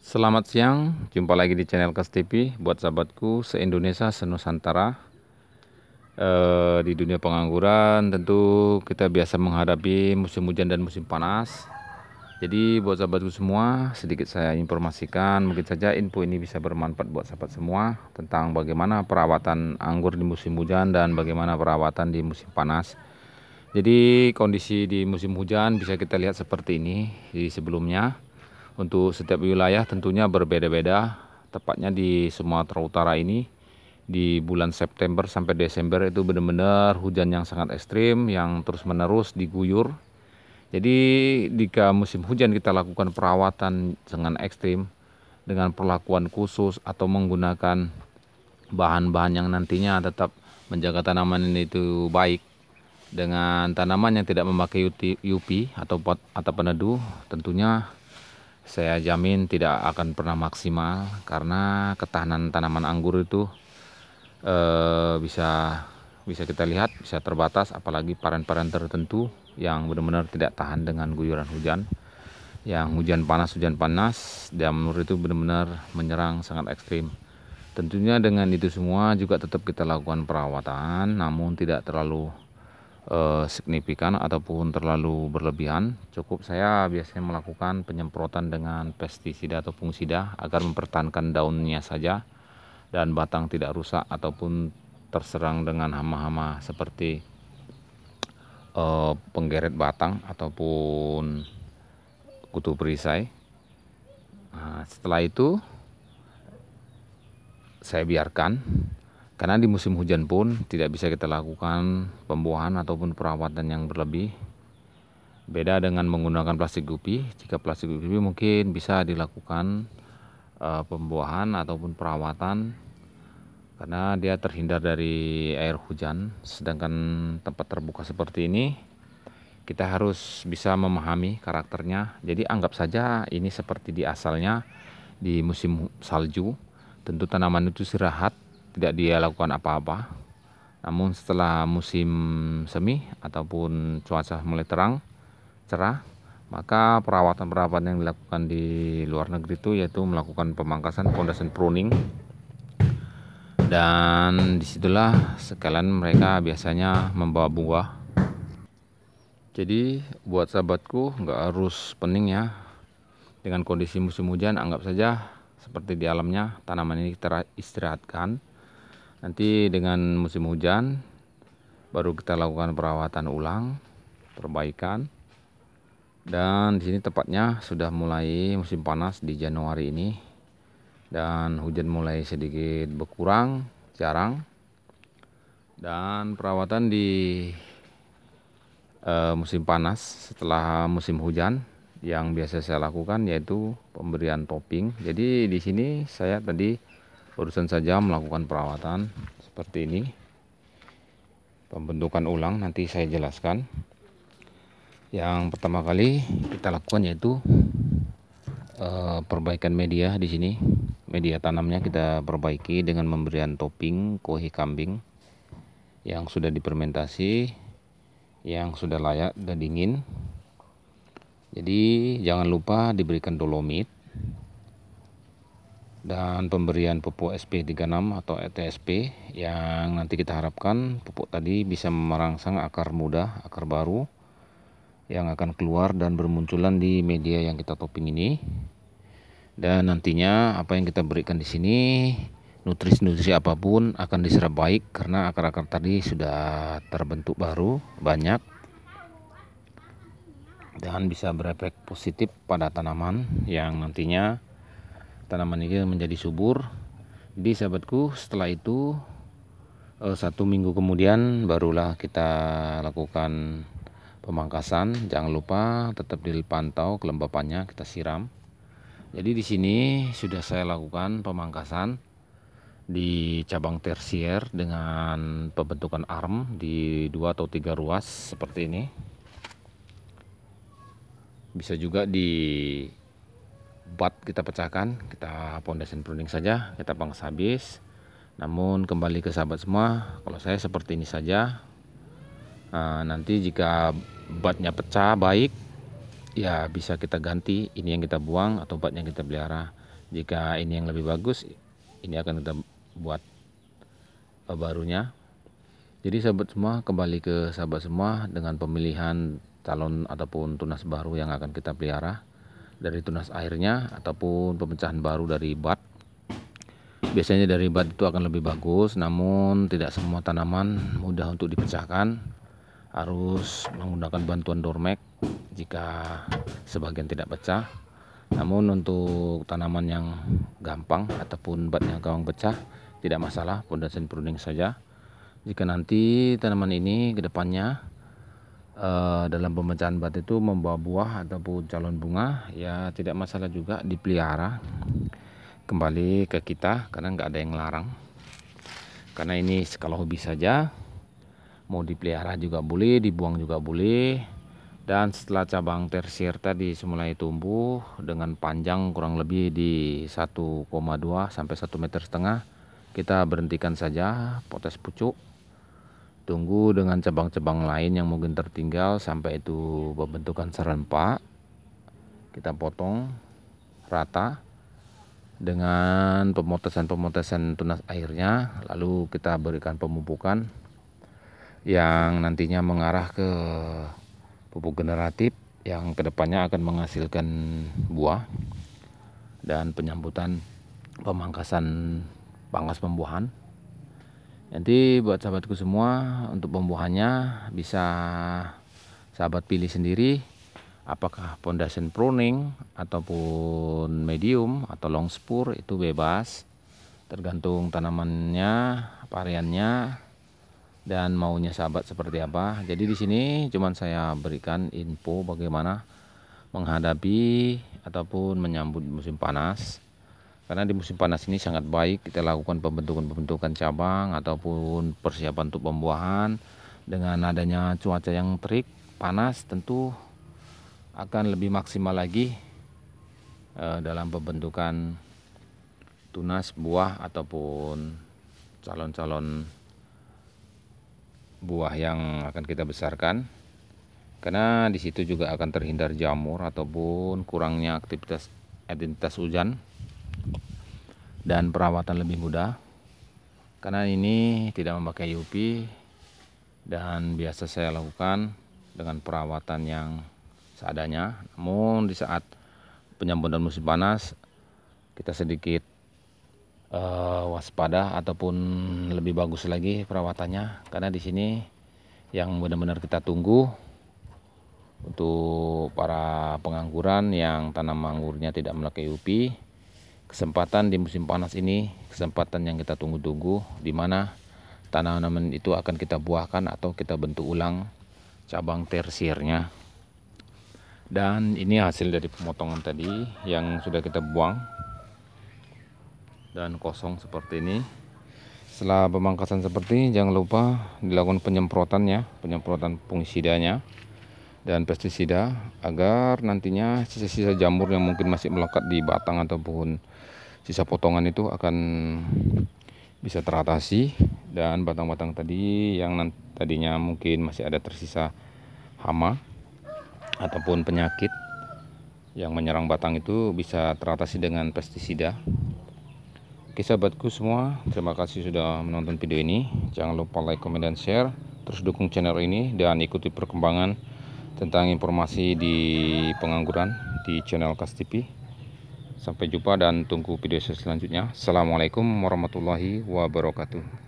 Selamat siang, jumpa lagi di channel Kas TV. Buat sahabatku se-Indonesia, se-Nusantara, di dunia pengangguran tentu kita biasa menghadapi musim hujan dan musim panas. Jadi buat sahabatku semua, sedikit saya informasikan, mungkin saja info ini bisa bermanfaat buat sahabat semua tentang bagaimana perawatan anggur di musim hujan dan bagaimana perawatan di musim panas. Jadi kondisi di musim hujan bisa kita lihat seperti ini di sebelumnya. Untuk setiap wilayah tentunya berbeda-beda, tepatnya di Sumatera Utara ini di bulan September sampai Desember itu benar-benar hujan yang sangat ekstrim yang terus-menerus diguyur. Jadi jika musim hujan kita lakukan perawatan dengan ekstrim dengan perlakuan khusus atau menggunakan bahan-bahan yang nantinya tetap menjaga tanaman ini itu baik dengan tanaman yang tidak memakai UV atau peneduh, tentunya saya jamin tidak akan pernah maksimal karena ketahanan tanaman anggur itu bisa kita lihat bisa terbatas, apalagi paren-paren tertentu yang benar-benar tidak tahan dengan guyuran hujan. Yang hujan panas jamur itu benar-benar menyerang sangat ekstrim. Tentunya dengan itu semua juga tetap kita lakukan perawatan, namun tidak terlalu signifikan ataupun terlalu berlebihan. Cukup saya biasanya melakukan penyemprotan dengan pestisida atau fungisida agar mempertahankan daunnya saja dan batang tidak rusak ataupun terserang dengan hama-hama seperti penggeret batang ataupun kutu perisai. Nah, setelah itu saya biarkan, karena di musim hujan pun tidak bisa kita lakukan pembuahan ataupun perawatan yang berlebih. Beda dengan menggunakan plastik gupi. Jika plastik gupi mungkin bisa dilakukan pembuahan ataupun perawatan karena dia terhindar dari air hujan. Sedangkan tempat terbuka seperti ini kita harus bisa memahami karakternya. Jadi anggap saja ini seperti di asalnya di musim salju. Tentu tanaman itu istirahat, tidak dia lakukan apa-apa. Namun setelah musim semi ataupun cuaca mulai cerah, maka perawatan-perawatan yang dilakukan di luar negeri itu yaitu melakukan pemangkasan foundation pruning, dan disitulah sekalian mereka biasanya membawa buah. Jadi buat sahabatku nggak harus pening ya dengan kondisi musim hujan, anggap saja seperti di alamnya tanaman ini kita istirahatkan. Nanti dengan musim hujan baru kita lakukan perawatan ulang, perbaikan. Dan di sini tepatnya sudah mulai musim panas di Januari ini dan hujan mulai sedikit berkurang, jarang. Dan perawatan di musim panas setelah musim hujan yang biasa saya lakukan yaitu pemberian topping. Jadi di sini saya tadi barusan saja melakukan perawatan seperti ini. Pembentukan ulang nanti saya jelaskan. Yang pertama kali kita lakukan yaitu perbaikan media di sini. Media tanamnya kita perbaiki dengan memberikan topping kohi kambing yang sudah difermentasi, yang sudah layak dan dingin. Jadi jangan lupa diberikan dolomit dan pemberian pupuk SP36 atau ETSP yang nanti kita harapkan pupuk tadi bisa merangsang akar muda, akar baru yang akan keluar dan bermunculan di media yang kita topping ini. Dan nantinya apa yang kita berikan di sini, nutrisi-nutrisi apapun akan diserap baik karena akar-akar tadi sudah terbentuk baru banyak dan bisa berefek positif pada tanaman yang nantinya tanaman ini menjadi subur. Jadi sahabatku, setelah itu 1 minggu kemudian barulah kita lakukan pemangkasan. Jangan lupa tetap dipantau kelembapannya, kita siram. Jadi di sini sudah saya lakukan pemangkasan di cabang tersier dengan pembentukan arm di 2 atau 3 ruas seperti ini. Bisa juga di bat kita pecahkan, kita foundation pruning saja, kita pangkas habis. Namun kembali ke sahabat semua, kalau saya seperti ini saja. Nanti jika batnya pecah baik, ya bisa kita ganti ini yang kita buang atau batnya kita pelihara. Jika ini yang lebih bagus, ini akan kita buat barunya. Jadi sahabat semua, kembali ke sahabat semua dengan pemilihan calon ataupun tunas baru yang akan kita pelihara, dari tunas airnya ataupun pemecahan baru dari bat. Biasanya dari bat itu akan lebih bagus, namun tidak semua tanaman mudah untuk dipecahkan, harus menggunakan bantuan Dormek jika sebagian tidak pecah. Namun untuk tanaman yang gampang ataupun batnya gampang pecah, tidak masalah, pondasi pruning saja. Jika nanti tanaman ini ke depannya dalam pemecahan bat itu membawa buah ataupun calon bunga, ya tidak masalah juga dipelihara kembali ke kita, karena nggak ada yang larang. Karena ini kalau hobi saja, mau dipelihara juga boleh, dibuang juga boleh. Dan setelah cabang tersier tadi mulai tumbuh dengan panjang kurang lebih di 1,2 sampai 1,5 meter, kita berhentikan saja potes pucuk. Tunggu dengan cabang-cabang lain yang mungkin tertinggal sampai itu pembentukan serempak. Kita potong rata dengan pemotesan tunas airnya, lalu kita berikan pemupukan yang nantinya mengarah ke pupuk generatif yang kedepannya akan menghasilkan buah dan penyambutan pemangkasan pangkas pembuahan. Nanti buat sahabatku semua, untuk pembuahannya bisa sahabat pilih sendiri, apakah foundation pruning ataupun medium atau long spur, itu bebas, tergantung tanamannya, variannya, dan maunya sahabat seperti apa. Jadi di sini cuman saya berikan info bagaimana menghadapi ataupun menyambut musim panas. Karena di musim panas ini sangat baik kita lakukan pembentukan cabang ataupun persiapan untuk pembuahan. Dengan adanya cuaca yang terik, panas, tentu akan lebih maksimal lagi dalam pembentukan tunas buah ataupun calon-calon buah yang akan kita besarkan. Karena di situ juga akan terhindar jamur ataupun kurangnya intensitas hujan, dan perawatan lebih mudah karena ini tidak memakai UV dan biasa saya lakukan dengan perawatan yang seadanya. Namun di saat penyambutan musim panas kita sedikit waspada ataupun lebih bagus lagi perawatannya, karena di sini yang benar-benar kita tunggu untuk para pengangguran yang tanam anggurnya tidak memakai UV. Kesempatan di musim panas ini, kesempatan yang kita tunggu-tunggu, di mana tanaman itu akan kita buahkan atau kita bentuk ulang cabang tersiernya. Dan ini hasil dari pemotongan tadi yang sudah kita buang dan kosong seperti ini. Setelah pemangkasan seperti ini, jangan lupa dilakukan penyemprotannya, penyemprotan fungisidanya dan pestisida, agar nantinya sisa-sisa jamur yang mungkin masih melekat di batang ataupun sisa potongan itu akan bisa teratasi, dan batang-batang tadi yang tadinya mungkin masih ada tersisa hama ataupun penyakit yang menyerang batang itu bisa teratasi dengan pestisida. Oke sahabatku semua, terima kasih sudah menonton video ini. Jangan lupa like, comment, dan share. Terus dukung channel ini dan ikuti perkembangan tentang informasi di pengangguran di channel Kas TV. Sampai jumpa dan tunggu video selanjutnya. Assalamualaikum warahmatullahi wabarakatuh.